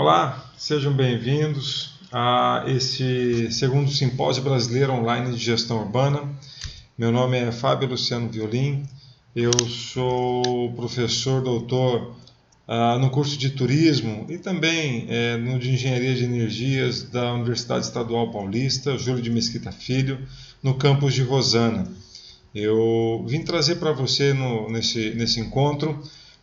Olá, sejam bem-vindos a esse segundo Simpósio Brasileiro Online de Gestão Urbana. Meu nome é Fábio Luciano Violim, eu sou professor doutor no curso de Turismo e também no de Engenharia de Energias da Universidade Estadual Paulista, Júlio de Mesquita Filho, no campus de Rosana. Eu vim trazer para você nesse encontro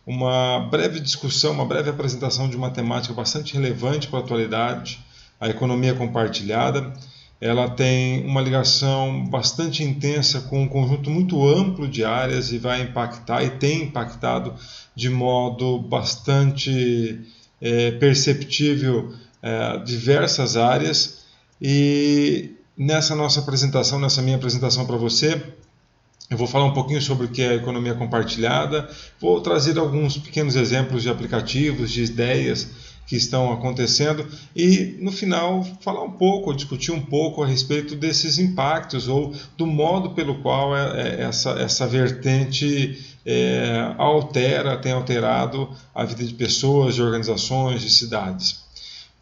uma breve discussão, uma breve apresentação de uma temática bastante relevante para a atualidade, a economia compartilhada. Ela tem uma ligação bastante intensa com um conjunto muito amplo de áreas e vai impactar e tem impactado de modo bastante perceptível diversas áreas. E nessa nossa apresentação, nessa minha apresentação para você, eu vou falar um pouquinho sobre o que é a economia compartilhada, vou trazer alguns pequenos exemplos de aplicativos, de ideias que estão acontecendo e, no final, falar um pouco, discutir um pouco a respeito desses impactos ou do modo pelo qual essa vertente tem alterado a vida de pessoas, de organizações, de cidades.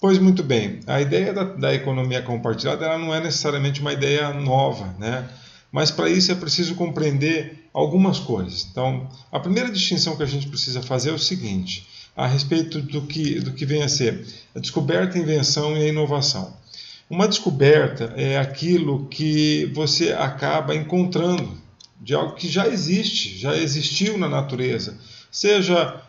Pois muito bem, a ideia da economia compartilhada ela não é necessariamente uma ideia nova, né? Mas para isso é preciso compreender algumas coisas. Então, a primeira distinção que a gente precisa fazer é o seguinte, a respeito do que vem a ser a descoberta, a invenção e a inovação. Uma descoberta é aquilo que você acaba encontrando de algo que já existe, já existiu na natureza, seja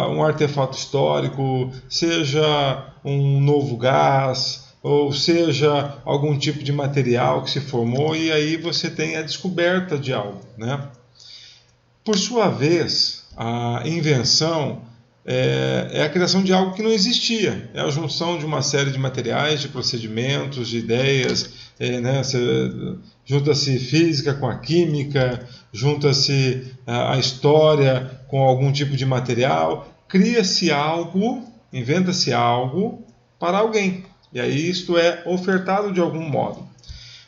um artefato histórico, seja um novo gás, ou seja, algum tipo de material que se formou e aí você tem a descoberta de algo, né? Por sua vez, a invenção é a criação de algo que não existia, é a junção de uma série de materiais, de procedimentos, de ideias, né? Junta-se física com a química, junta-se a história com algum tipo de material, cria-se algo, inventa-se algo para alguém. E aí isto é ofertado de algum modo.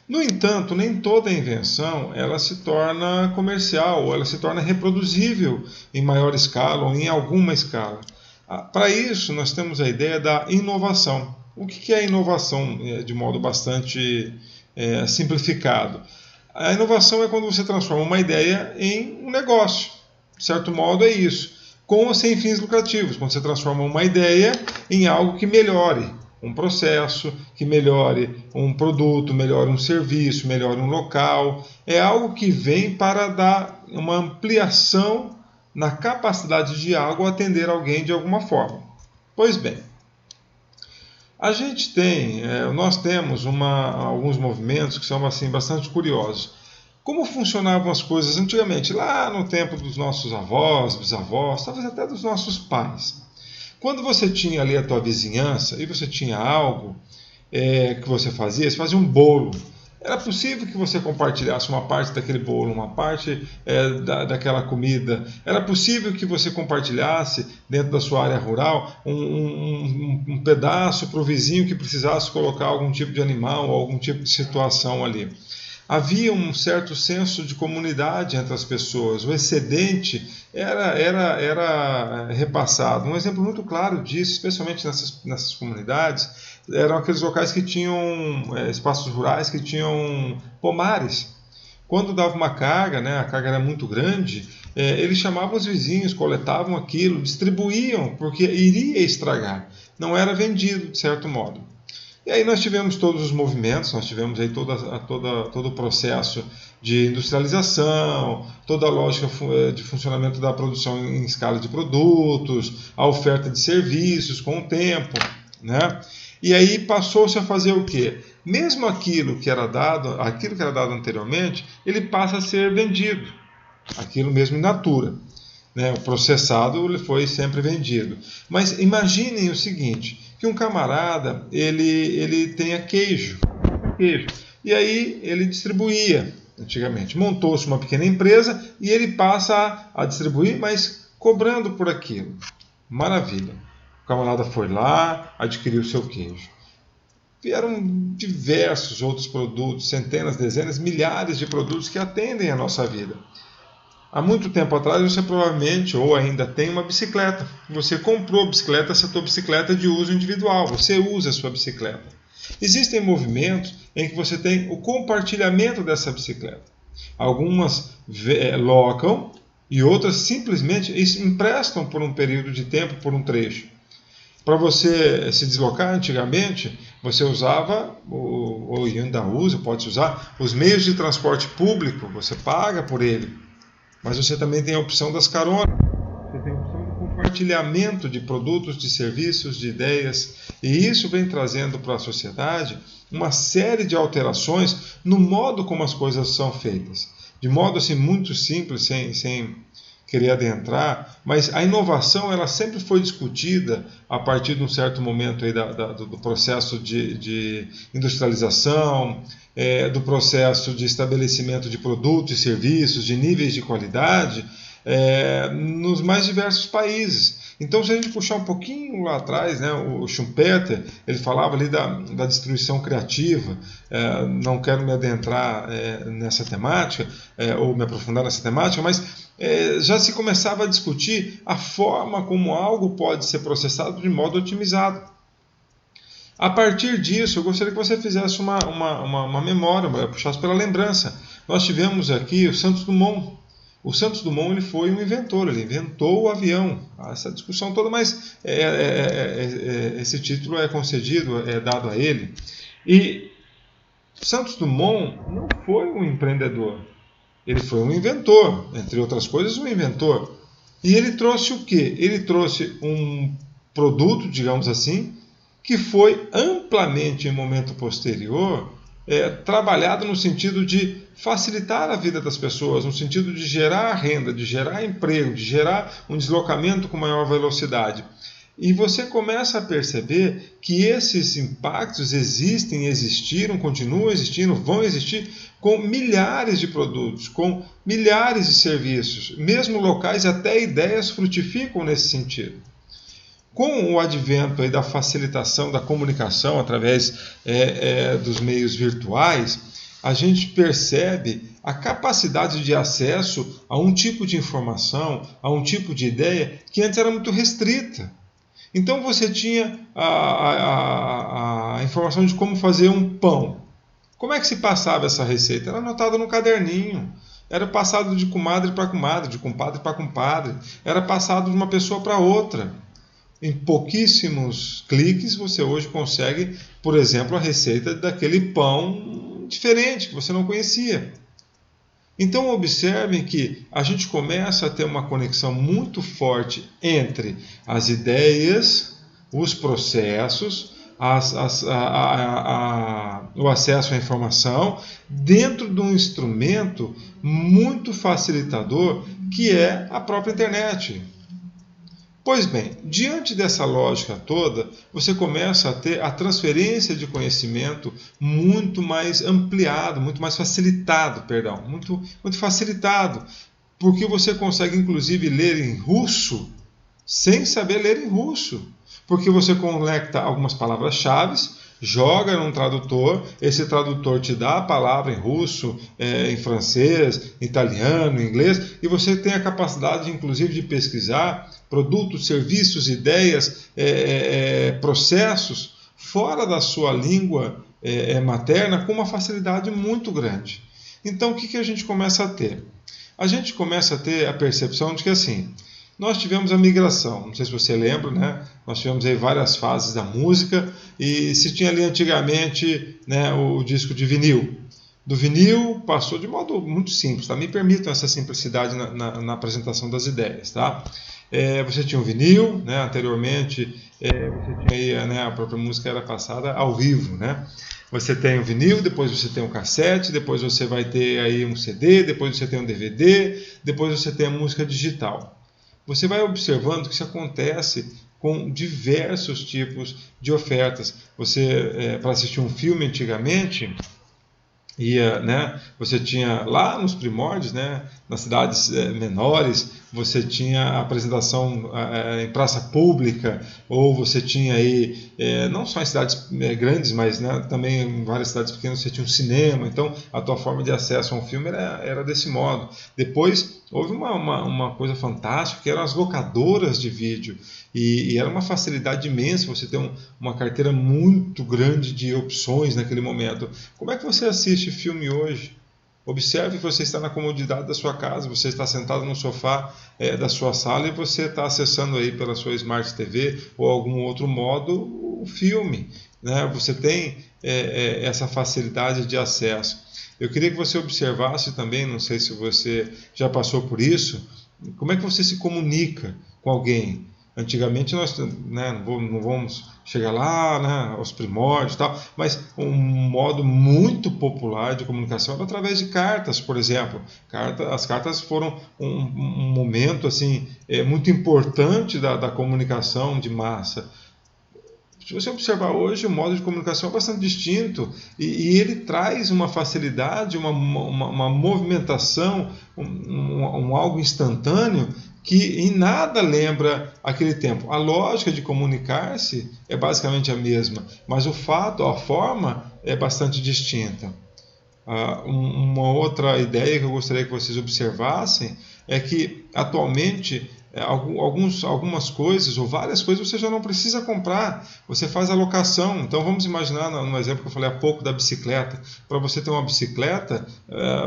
No entanto, nem toda invenção ela se torna comercial, ou ela se torna reproduzível em maior escala ou em alguma escala. Para isso, nós temos a ideia da inovação. O que é a inovação de modo bastante simplificado? A inovação é quando você transforma uma ideia em um negócio. De certo modo é isso. Com ou sem fins lucrativos, quando você transforma uma ideia em algo que melhore um processo, que melhore um produto, melhore um serviço, melhore um local. É algo que vem para dar uma ampliação na capacidade de algo atender alguém de alguma forma. Pois bem, nós temos alguns movimentos que são assim, bastante curiosos. Como funcionavam as coisas antigamente, lá no tempo dos nossos avós, bisavós, talvez até dos nossos pais? Quando você tinha ali a tua vizinhança e você tinha algo que você fazia um bolo. Era possível que você compartilhasse uma parte daquele bolo, uma parte daquela comida. Era possível que você compartilhasse dentro da sua área rural um pedaço para o vizinho que precisasse colocar algum tipo de animal ou algum tipo de situação ali. Havia um certo senso de comunidade entre as pessoas. O excedente era repassado. Um exemplo muito claro disso, especialmente nessas comunidades, eram aqueles locais que tinham espaços rurais, que tinham pomares. Quando dava uma carga, né, a carga era muito grande, eles chamavam os vizinhos, coletavam aquilo, distribuíam, porque iria estragar. Não era vendido, de certo modo. E aí nós tivemos todos os movimentos, nós tivemos aí todo o processo de industrialização, toda a lógica de funcionamento da produção em escala de produtos, a oferta de serviços com o tempo, né? E aí passou-se a fazer o quê? Mesmo aquilo que era dado anteriormente, ele passa a ser vendido, aquilo mesmo in natura. Né? O processado ele foi sempre vendido. Mas imaginem o seguinte, que um camarada ele tenha queijo. E aí ele distribuía antigamente. Montou-se uma pequena empresa e ele passa a distribuir, mas cobrando por aquilo. Maravilha. O camarada foi lá, adquiriu o seu queijo. Vieram diversos outros produtos, centenas, dezenas, milhares de produtos que atendem a nossa vida. Há muito tempo atrás você provavelmente ou ainda tem uma bicicleta. Você comprou a bicicleta, essa tua bicicleta é de uso individual. Você usa a sua bicicleta. Existem movimentos em que você tem o compartilhamento dessa bicicleta. Algumas locam e outras simplesmente emprestam por um período de tempo, por um trecho. Para você se deslocar, antigamente, você usava, ou ainda usa, pode usar, os meios de transporte público, você paga por ele. Mas você também tem a opção das caronas. Você tem a opção do compartilhamento de produtos, de serviços, de ideias. E isso vem trazendo para a sociedade uma série de alterações no modo como as coisas são feitas. De modo assim muito simples, sem querer adentrar, mas a inovação ela sempre foi discutida a partir de um certo momento aí do processo de industrialização, do processo de estabelecimento de produtos e serviços, de níveis de qualidade, nos mais diversos países. Então, se a gente puxar um pouquinho lá atrás, né, o Schumpeter, ele falava ali da destruição criativa. Não quero me adentrar nessa temática, ou me aprofundar nessa temática, mas já se começava a discutir a forma como algo pode ser processado de modo otimizado. A partir disso, eu gostaria que você fizesse uma memória, puxasse pela lembrança. Nós tivemos aqui o Santos Dumont. O Santos Dumont ele foi um inventor, ele inventou o avião. Essa discussão toda, mas esse título é concedido, é dado a ele. E Santos Dumont não foi um empreendedor. Ele foi um inventor, entre outras coisas, um inventor. E ele trouxe o quê? Ele trouxe um produto, digamos assim, que foi amplamente, em momento posterior, trabalhado no sentido de facilitar a vida das pessoas, no sentido de gerar renda, de gerar emprego, de gerar um deslocamento com maior velocidade. E você começa a perceber que esses impactos existem, existiram, continuam existindo, vão existir com milhares de produtos, com milhares de serviços, mesmo locais, até ideias frutificam nesse sentido. Com o advento aí da facilitação da comunicação através dos meios virtuais, a gente percebe a capacidade de acesso a um tipo de informação, a um tipo de ideia que antes era muito restrita. Então você tinha a informação de como fazer um pão. Como é que se passava essa receita? Era anotada no caderninho. Era passado de comadre para comadre, de compadre para compadre. Era passado de uma pessoa para outra. Em pouquíssimos cliques você hoje consegue, por exemplo, a receita daquele pão diferente que você não conhecia. Então observem que a gente começa a ter uma conexão muito forte entre as ideias, os processos, o acesso à informação, dentro de um instrumento muito facilitador que é a própria internet. Pois bem, diante dessa lógica toda, você começa a ter a transferência de conhecimento muito mais ampliado, muito mais facilitado, muito facilitado, porque você consegue inclusive ler em russo sem saber ler em russo, porque você conecta algumas palavras-chave, joga num tradutor, esse tradutor te dá a palavra em russo, em francês, italiano, inglês, e você tem a capacidade, inclusive, de pesquisar produtos, serviços, ideias, processos fora da sua língua materna com uma facilidade muito grande. Então, o que a gente começa a ter? A gente começa a ter a percepção de que, assim, nós tivemos a migração, não sei se você lembra, né? Nós tivemos aí várias fases da música e se tinha ali antigamente, né, o disco de vinil. Do vinil passou de modo muito simples, tá? Me permitam essa simplicidade na apresentação das ideias, tá? Você tinha o vinil, né? Anteriormente você tinha aí, né, a própria música era passada ao vivo, né? Você tem o vinil, depois você tem o cassete, depois você vai ter aí um CD, depois você tem um DVD, depois você tem a música digital. Você vai observando que isso acontece com diversos tipos de ofertas. Você, para assistir um filme antigamente, você tinha lá nos primórdios, né, nas cidades menores, você tinha a apresentação em praça pública, ou você tinha aí, não só em cidades grandes, mas, né, também em várias cidades pequenas você tinha um cinema. Então a tua forma de acesso a um filme era desse modo. Depois houve uma coisa fantástica, que eram as locadoras de vídeo, e era uma facilidade imensa você ter uma carteira muito grande de opções naquele momento. Como é que você assiste filme hoje? Observe que você está na comodidade da sua casa, você está sentado no sofá da sua sala e você está acessando aí pela sua Smart TV ou algum outro modo o filme, né? Você tem essa facilidade de acesso. Eu queria que você observasse também, não sei se você já passou por isso, como é que você se comunica com alguém. Antigamente nós, né, não vamos chegar lá, né, aos primórdios e tal, mas um modo muito popular de comunicação era através de cartas, por exemplo. As cartas foram um momento assim, muito importante da comunicação de massa. Se você observar hoje, o modo de comunicação é bastante distinto e ele traz uma facilidade, uma movimentação, algo instantâneo que em nada lembra aquele tempo. A lógica de comunicar-se é basicamente a mesma, mas o fato, a forma é bastante distinta. Uma outra ideia que eu gostaria que vocês observassem é que atualmente algumas coisas ou várias coisas você já não precisa comprar, você faz a locação. Então vamos imaginar no exemplo que eu falei há pouco da bicicleta. Para você ter uma bicicleta,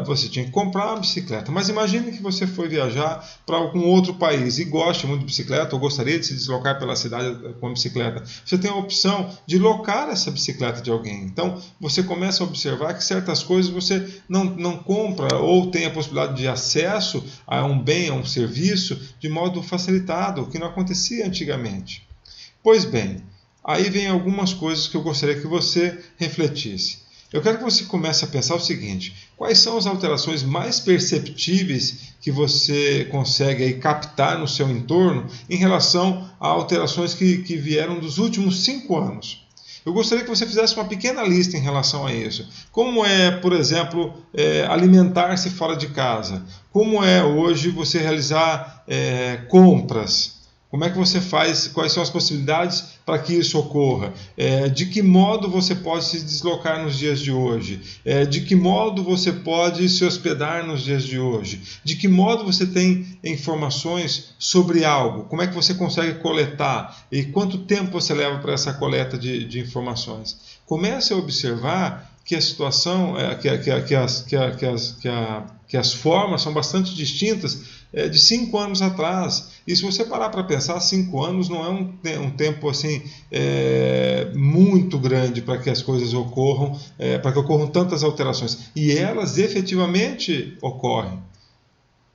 você tinha que comprar uma bicicleta, mas imagine que você foi viajar para algum outro país e gosta muito de bicicleta ou gostaria de se deslocar pela cidade com a bicicleta. Você tem a opção de locar essa bicicleta de alguém. Então você começa a observar que certas coisas você não compra ou tem a possibilidade de acesso a um bem, a um serviço de modo facilitado, o que não acontecia antigamente. Pois bem, aí vem algumas coisas que eu gostaria que você refletisse. Eu quero que você comece a pensar o seguinte: quais são as alterações mais perceptíveis que você consegue aí captar no seu entorno em relação a alterações que vieram dos últimos 5 anos? Eu gostaria que você fizesse uma pequena lista em relação a isso. Como é, por exemplo, alimentar-se fora de casa? Como é hoje você realizar compras? Como é que você faz? Quais são as possibilidades para que isso ocorra? De que modo você pode se deslocar nos dias de hoje? De que modo você pode se hospedar nos dias de hoje? De que modo você tem informações sobre algo? Como é que você consegue coletar? E quanto tempo você leva para essa coleta de informações? Comece a observar que a situação, que as formas são bastante distintas de 5 anos atrás. E se você parar para pensar, 5 anos não é um tempo assim muito grande para que as coisas ocorram, para que ocorram tantas alterações. E elas efetivamente ocorrem.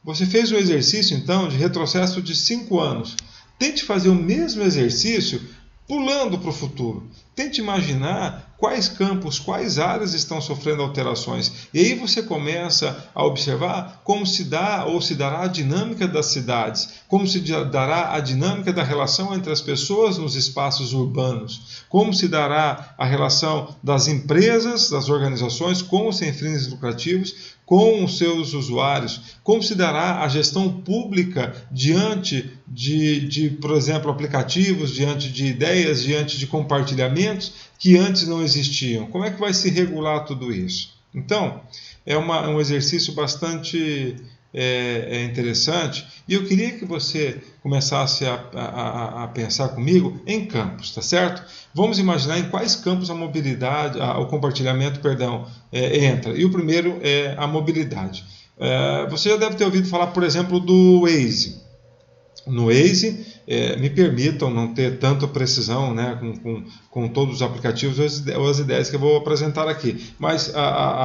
Você fez o exercício, então, de retrocesso de 5 anos. Tente fazer o mesmo exercício pulando para o futuro. Tente imaginar quais campos, quais áreas estão sofrendo alterações. E aí você começa a observar como se dá ou se dará a dinâmica das cidades, como se dará a dinâmica da relação entre as pessoas nos espaços urbanos, como se dará a relação das empresas, das organizações com os sem fins lucrativos, com os seus usuários, como se dará a gestão pública diante de, por exemplo, aplicativos, diante de ideias, diante de compartilhamentos que antes não existiam. Como é que vai se regular tudo isso? Então, é um exercício bastante interessante, e eu queria que você começasse a pensar comigo em campos, tá certo? Vamos imaginar em quais campos a mobilidade, o compartilhamento, entra. E o primeiro é a mobilidade. Você já deve ter ouvido falar, por exemplo, do Waze. No Waze, me permitam não ter tanta precisão, né, com todos os aplicativos ou as ideias que eu vou apresentar aqui, mas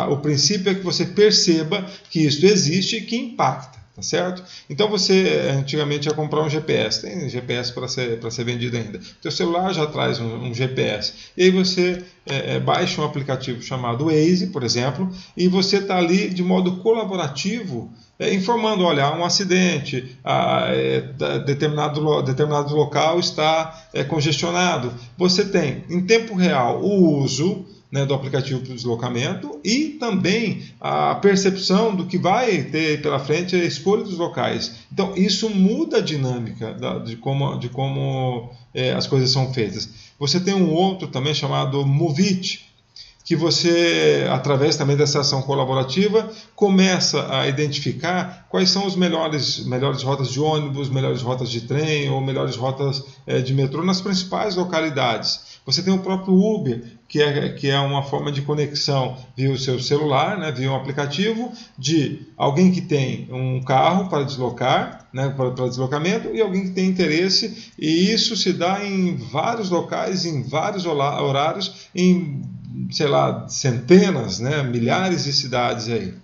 o princípio é que você perceba que isso existe e que impacta, tá certo? Então você antigamente ia comprar um GPS, tem GPS para ser vendido ainda, o seu celular já traz um GPS, e aí você baixa um aplicativo chamado Waze, por exemplo, e você está ali de modo colaborativo, informando, olha, há um acidente, determinado local está congestionado. Você tem, em tempo real, o uso né, do aplicativo para o deslocamento e também a percepção do que vai ter pela frente, a escolha dos locais. Então, isso muda a dinâmica de como as coisas são feitas. Você tem um outro também chamado Movit, que você, através também dessa ação colaborativa, começa a identificar quais são as melhores rotas de ônibus, melhores rotas de trem ou melhores rotas de metrô nas principais localidades. Você tem o próprio Uber, que é uma forma de conexão via o seu celular, né, via um aplicativo, de alguém que tem um carro para deslocar, né, para deslocamento, e alguém que tem interesse, e isso se dá em vários locais, em vários horários, em, sei lá, centenas, né, milhares de cidades aí.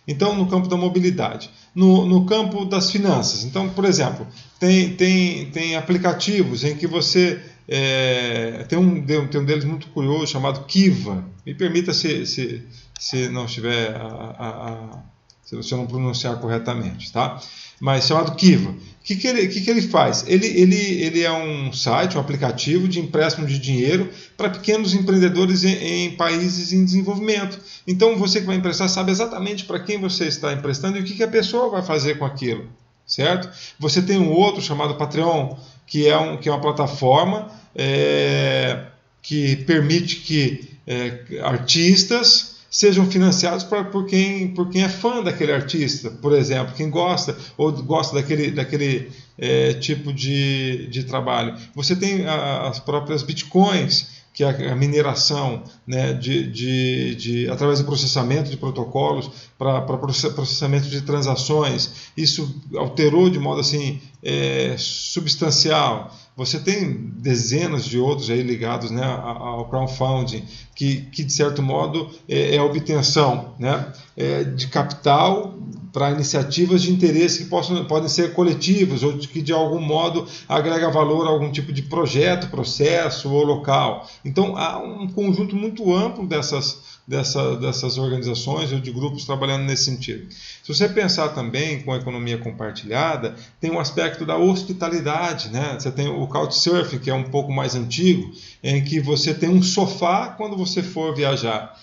Então, no campo da mobilidade. No campo das finanças. Então, por exemplo, tem aplicativos em que você... tem um deles muito curioso chamado Kiva. Me permita se não estiver se eu não pronunciar corretamente, tá? Mas chamado Kiva. O que ele faz? Ele é um site, um aplicativo de empréstimo de dinheiro para pequenos empreendedores em países em desenvolvimento. Então, você que vai emprestar sabe exatamente para quem você está emprestando e o que a pessoa vai fazer com aquilo, certo? Você tem um outro chamado Patreon, que é uma plataforma que permite que artistas sejam financiados por quem é fã daquele artista, por exemplo, quem gosta ou gosta daquele tipo de trabalho. Você tem as próprias bitcoins, que é a mineração, né, através do processamento de protocolos para processamento de transações. Isso alterou de modo assim substancial. Você tem dezenas de outros aí ligados, né, ao crowdfunding, que de certo modo é a obtenção, né, de capital para iniciativas de interesse que podem ser coletivos ou que de algum modo agrega valor a algum tipo de projeto, processo ou local. Então há um conjunto muito amplo dessas organizações ou de grupos trabalhando nesse sentido. Se você pensar também com a economia compartilhada, tem um aspecto da hospitalidade, né? Você tem o Couchsurfing, que é um pouco mais antigo, em que você tem um sofá quando você for viajar.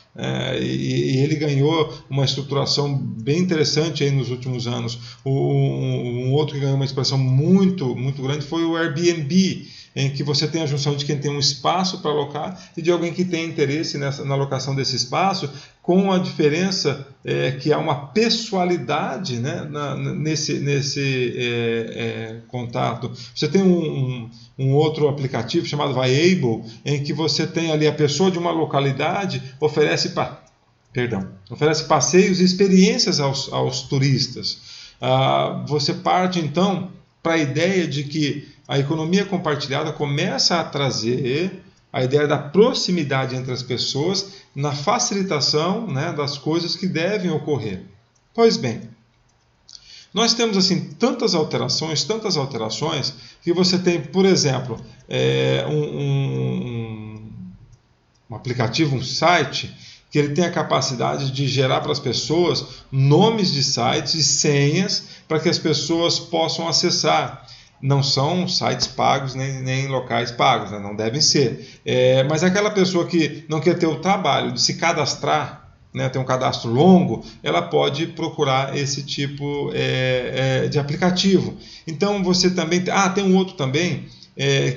E ele ganhou uma estruturação bem interessante aí nos últimos anos. Um outro que ganhou uma expressão muito, muito grande foi o Airbnb, em que você tem a junção de quem tem um espaço para alocar e de alguém que tem interesse na alocação desse espaço, com a diferença que há uma pessoalidade, né, nesse contato. Você tem um outro aplicativo chamado Viable, em que você tem ali a pessoa de uma localidade oferece passeios e experiências aos turistas. Você parte então para a ideia de que a economia compartilhada começa a trazer a ideia da proximidade entre as pessoas na facilitação, né, das coisas que devem ocorrer. Pois bem, nós temos assim tantas alterações, que você tem, por exemplo, um aplicativo, um site, que ele tem a capacidade de gerar para as pessoas nomes de sites e senhas para que as pessoas possam acessar. Não são sites pagos nem locais pagos, né? Não devem ser. Mas aquela pessoa que não quer ter o trabalho de se cadastrar, né, ter um cadastro longo, ela pode procurar esse tipo de aplicativo. Então você também... tem um outro também,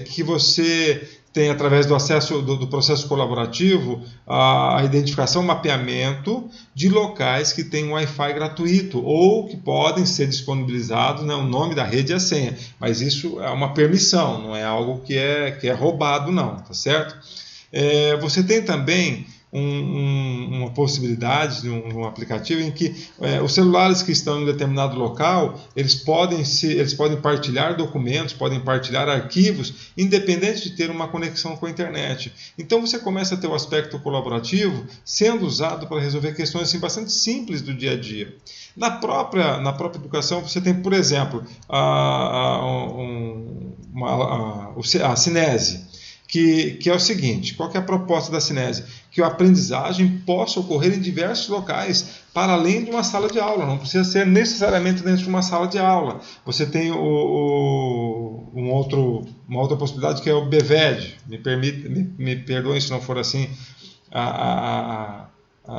que você tem, através do acesso do processo colaborativo, a identificação, mapeamento de locais que têm Wi-Fi gratuito ou que podem ser disponibilizados, né, o nome da rede e a senha. Mas isso é uma permissão, não é algo que é roubado, não, tá certo? Você tem também uma possibilidade de um aplicativo em que os celulares que estão em determinado local, eles podem partilhar documentos, podem partilhar arquivos, independente de ter uma conexão com a internet. Então você começa a ter o aspecto colaborativo sendo usado para resolver questões assim, bastante simples do dia a dia. Na própria educação, você tem, por exemplo, a Cinese, que é o seguinte: qual que é a proposta da Cinese? Que a aprendizagem possa ocorrer em diversos locais, para além de uma sala de aula, não precisa ser necessariamente dentro de uma sala de aula. Você tem uma outra possibilidade, que é o BVED, me perdoem se não for assim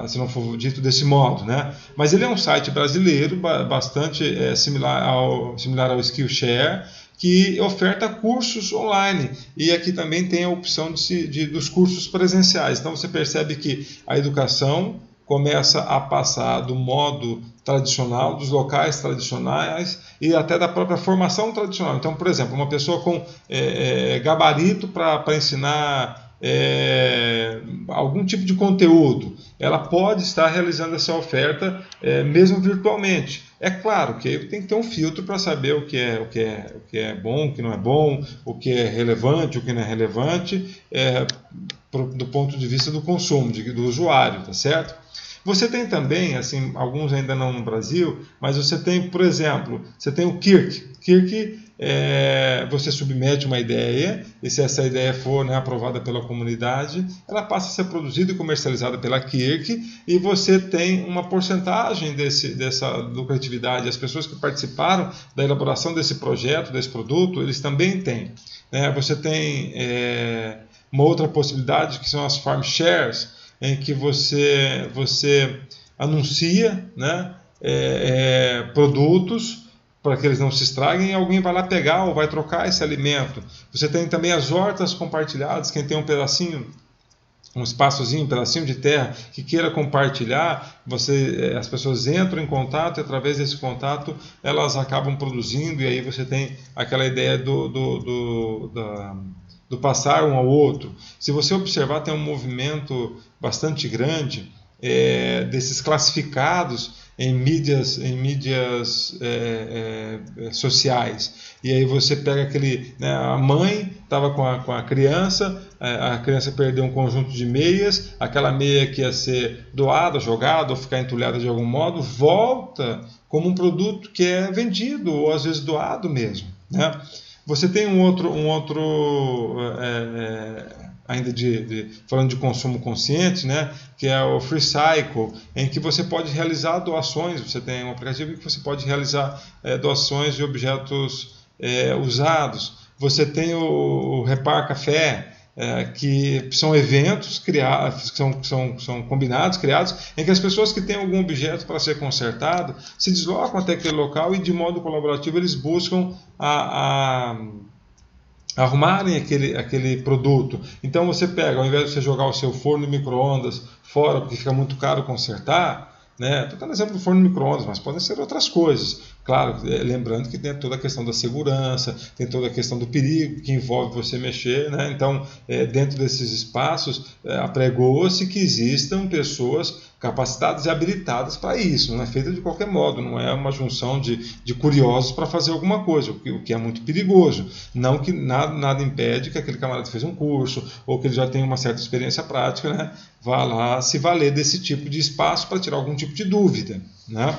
se não for dito desse modo, né? Mas ele é um site brasileiro bastante similar ao Skillshare, que oferta cursos online, e aqui também tem a opção dos cursos presenciais. Então você percebe que a educação começa a passar do modo tradicional, dos locais tradicionais e até da própria formação tradicional. Então, por exemplo, uma pessoa com gabarito para ensinar algum tipo de conteúdo, ela pode estar realizando essa oferta mesmo virtualmente. É claro que tem que ter um filtro para saber o que é bom, o que não é bom, o que é relevante, o que não é relevante, do ponto de vista do consumo, do usuário, tá certo? Você tem também, assim, alguns ainda não no Brasil, mas você tem, por exemplo, você tem o Kirk. Kirk, você submete uma ideia, e se essa ideia for, né, aprovada pela comunidade, ela passa a ser produzida e comercializada pela Kirk, e você tem uma porcentagem dessa lucratividade. As pessoas que participaram da elaboração desse projeto, desse produto, eles também têm. Você tem uma outra possibilidade, que são as farm shares, em que você anuncia, né, produtos para que eles não se estraguem, e alguém vai lá pegar ou vai trocar esse alimento. Você tem também as hortas compartilhadas, quem tem um pedacinho, um espaçozinho, um pedacinho de terra que queira compartilhar, as pessoas entram em contato, e através desse contato elas acabam produzindo, e aí você tem aquela ideia do passar um ao outro. Se você observar, tem um movimento bastante grande desses classificados em mídias sociais. E aí você pega né, a mãe estava com a criança perdeu um conjunto de meias, aquela meia que ia ser doada, jogada ou ficar entulhada de algum modo, volta como um produto que é vendido ou às vezes doado mesmo, né? Você tem um outro ainda falando de consumo consciente, né, que é o Free Cycle, em que você pode realizar doações. Você tem um aplicativo em que você pode realizar doações de objetos usados. Você tem o Repar Café, que são eventos criados, são combinados, criados, em que as pessoas que têm algum objeto para ser consertado se deslocam até aquele local e, de modo colaborativo, eles buscam arrumarem aquele produto. Então você pega, ao invés de você jogar o seu forno micro-ondas fora, porque fica muito caro consertar, né? Estou dando exemplo do forno micro-ondas, mas podem ser outras coisas. Claro, lembrando que tem toda a questão da segurança, tem toda a questão do perigo que envolve você mexer, né? Então, dentro desses espaços, apregou-se que existam pessoas capacitadas e habilitadas para isso. Não é feita de qualquer modo, não é uma junção de curiosos para fazer alguma coisa, o que é muito perigoso. Não que nada impede que aquele camarada que fez um curso ou que ele já tenha uma certa experiência prática, né, vá lá se valer desse tipo de espaço para tirar algum tipo de dúvida, né?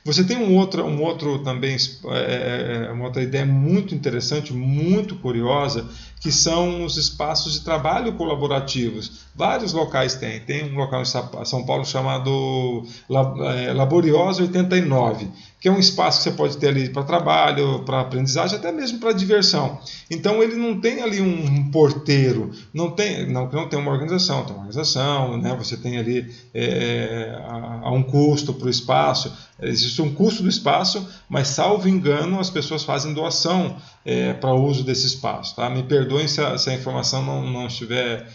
Você tem uma outra ideia muito interessante, muito curiosa, que são os espaços de trabalho colaborativos. Vários locais têm. Tem um local em São Paulo chamado Laboriosa 89, que é um espaço que você pode ter ali para trabalho, para aprendizagem, até mesmo para diversão. Então ele não tem ali um porteiro, não tem uma organização, tem uma organização, né? Você tem ali há um custo para o espaço, existe um custo do espaço, mas, salvo engano, as pessoas fazem doação para o uso desse espaço, tá? Me perdoem se a informação não estiver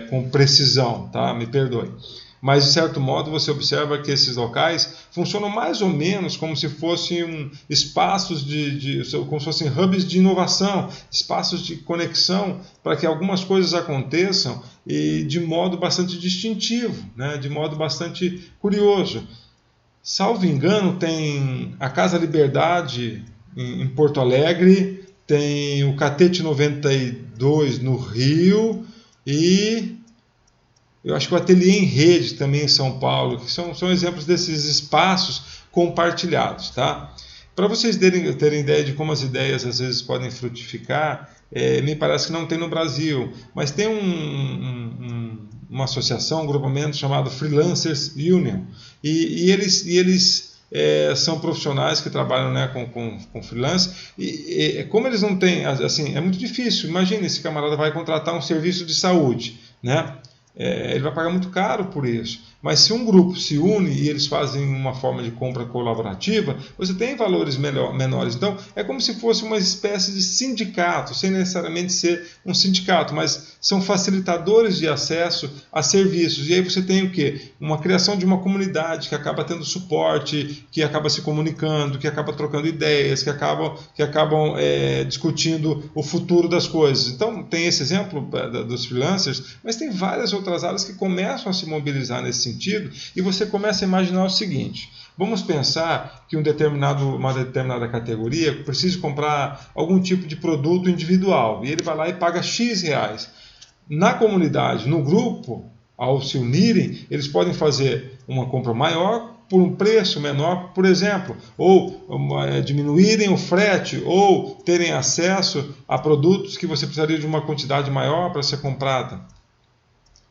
com precisão, tá? Me perdoem. Mas, de certo modo, você observa que esses locais funcionam mais ou menos como se fossem espaços como se fossem hubs de inovação, espaços de conexão para que algumas coisas aconteçam e de modo bastante distintivo, né? De modo bastante curioso. Salvo engano, tem a Casa Liberdade em Porto Alegre, tem o Catete 92 no Rio e eu acho que o Ateliê em Rede também em São Paulo, que são exemplos desses espaços compartilhados, tá? Para vocês terem ideia de como as ideias às vezes podem frutificar, me parece que não tem no Brasil, mas tem uma associação, um grupamento chamado Freelancers Union, e eles são profissionais que trabalham, né, com freelance, e como eles não têm, assim, é muito difícil. Imagine, esse camarada vai contratar um serviço de saúde, né? ele vai pagar muito caro por isso. Mas se um grupo se une e eles fazem uma forma de compra colaborativa, você tem valores menores. Então, é como se fosse uma espécie de sindicato, sem necessariamente ser um sindicato, mas são facilitadores de acesso a serviços. E aí você tem o quê? Uma criação de uma comunidade que acaba tendo suporte, que acaba se comunicando, que acaba trocando ideias, que acabam discutindo o futuro das coisas. Então, tem esse exemplo dos freelancers, mas tem várias outras áreas que começam a se mobilizar nesse sentido, e você começa a imaginar o seguinte: vamos pensar que uma determinada categoria precisa comprar algum tipo de produto individual, e ele vai lá e paga X reais. Na comunidade, no grupo, ao se unirem, eles podem fazer uma compra maior por um preço menor, por exemplo, ou diminuírem o frete, ou terem acesso a produtos que você precisaria de uma quantidade maior para ser comprada.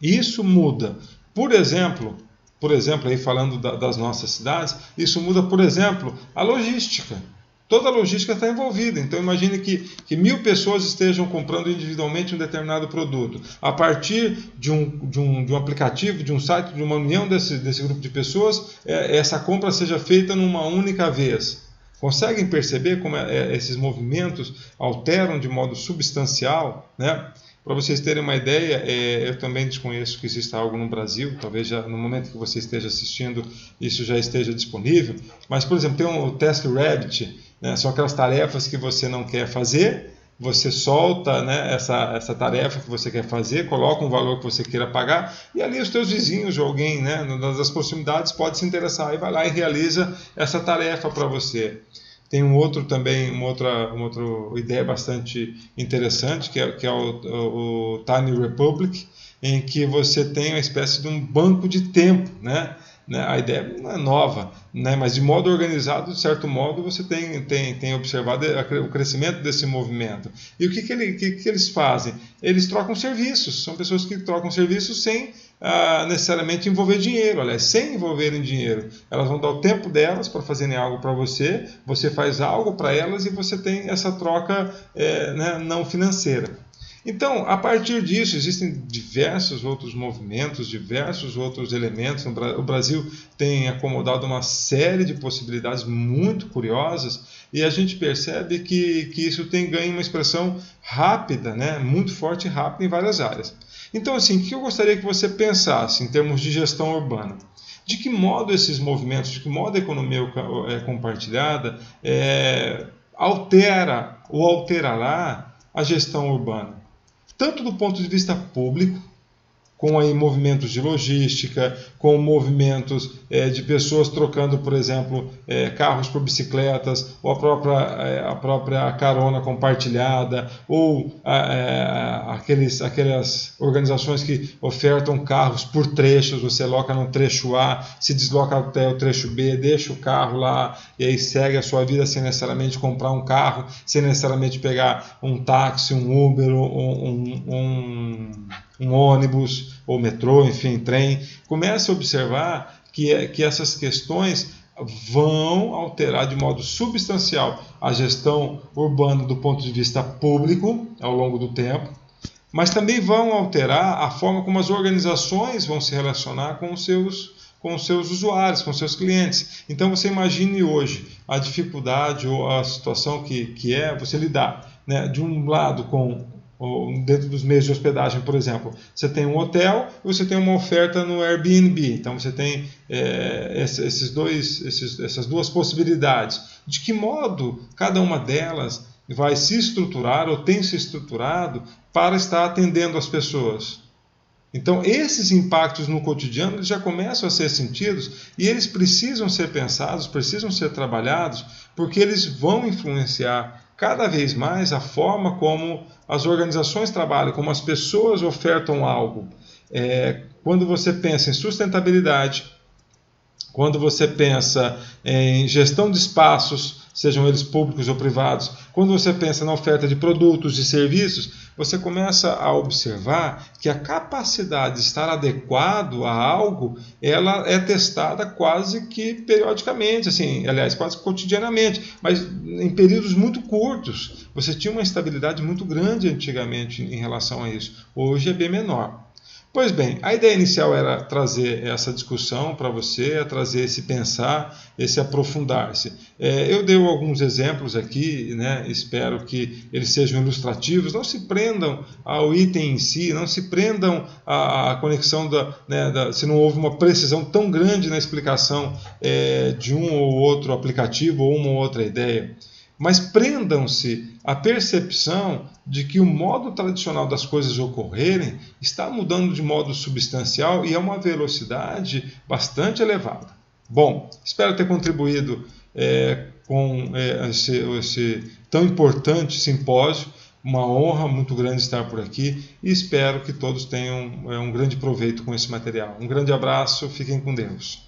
Isso muda. Por exemplo, aí falando das nossas cidades, isso muda, por exemplo, a logística. Toda a logística está envolvida. Então imagine que 1.000 pessoas estejam comprando individualmente um determinado produto. A partir de um aplicativo, de um site, de uma união desse grupo de pessoas, essa compra seja feita numa única vez. Conseguem perceber como esses movimentos alteram de modo substancial, né? Para vocês terem uma ideia, eu também desconheço que exista algo no Brasil, talvez já no momento que você esteja assistindo isso já esteja disponível, mas, por exemplo, tem o TaskRabbit, né? São aquelas tarefas que você não quer fazer, você solta, né, essa tarefa que você quer fazer, coloca um valor que você queira pagar, e ali os teus vizinhos ou alguém, né, das proximidades pode se interessar e vai lá e realiza essa tarefa para você. Tem uma outra ideia bastante interessante, que é o Tiny Republic, em que você tem uma espécie de um banco de tempo, né? A ideia não é nova, né? Mas de modo organizado, de certo modo, você tem observado o crescimento desse movimento. E o que eles fazem? Eles trocam serviços, são pessoas que trocam serviços sem necessariamente envolver dinheiro, aliás, sem envolverem dinheiro. Elas vão dar o tempo delas para fazerem algo para você, você faz algo para elas e você tem essa troca não financeira. Então, a partir disso, existem diversos outros movimentos, diversos outros elementos. O Brasil tem acomodado uma série de possibilidades muito curiosas e a gente percebe que isso tem ganho uma expressão rápida, né? Muito forte e rápida em várias áreas. Então, assim, o que eu gostaria que você pensasse em termos de gestão urbana? De que modo esses movimentos, de que modo a economia compartilhada altera ou alterará a gestão urbana? Tanto do ponto de vista público, com aí movimentos de logística, com movimentos de pessoas trocando, por exemplo, carros por bicicletas, ou a própria carona compartilhada, ou aquelas organizações que ofertam carros por trechos, você aloca no trecho A, se desloca até o trecho B, deixa o carro lá e aí segue a sua vida sem necessariamente comprar um carro, sem necessariamente pegar um táxi, um Uber, um ônibus, ou metrô, enfim, trem. Comece a observar que essas questões vão alterar de modo substancial a gestão urbana do ponto de vista público ao longo do tempo, mas também vão alterar a forma como as organizações vão se relacionar com os seus usuários, com os seus clientes. Então você imagine hoje a dificuldade ou a situação que é você lidar, né, de um lado dentro dos meios de hospedagem, por exemplo, você tem um hotel e você tem uma oferta no Airbnb. Então você tem essas duas possibilidades. De que modo cada uma delas vai se estruturar ou tem se estruturado para estar atendendo as pessoas? Então esses impactos no cotidiano eles já começam a ser sentidos e eles precisam ser pensados, precisam ser trabalhados, porque eles vão influenciar cada vez mais a forma como as organizações trabalham, como as pessoas ofertam algo. Quando você pensa em sustentabilidade, quando você pensa em gestão de espaços, sejam eles públicos ou privados, quando você pensa na oferta de produtos e serviços, você começa a observar que a capacidade de estar adequado a algo, ela é testada quase que periodicamente, assim, aliás, quase cotidianamente, mas em períodos muito curtos. Você tinha uma estabilidade muito grande antigamente em relação a isso. Hoje é bem menor. Pois bem, a ideia inicial era trazer essa discussão para você, trazer esse pensar, esse aprofundar-se. Eu dei alguns exemplos aqui, né? Espero que eles sejam ilustrativos. Não se prendam ao item em si, não se prendam à conexão, se não houve uma precisão tão grande na explicação de um ou outro aplicativo ou uma ou outra ideia. Mas prendam-se à percepção de que o modo tradicional das coisas ocorrerem está mudando de modo substancial e a uma velocidade bastante elevada. Bom, espero ter contribuído com esse tão importante simpósio. Uma honra muito grande estar por aqui e espero que todos tenham um grande proveito com esse material. Um grande abraço, fiquem com Deus.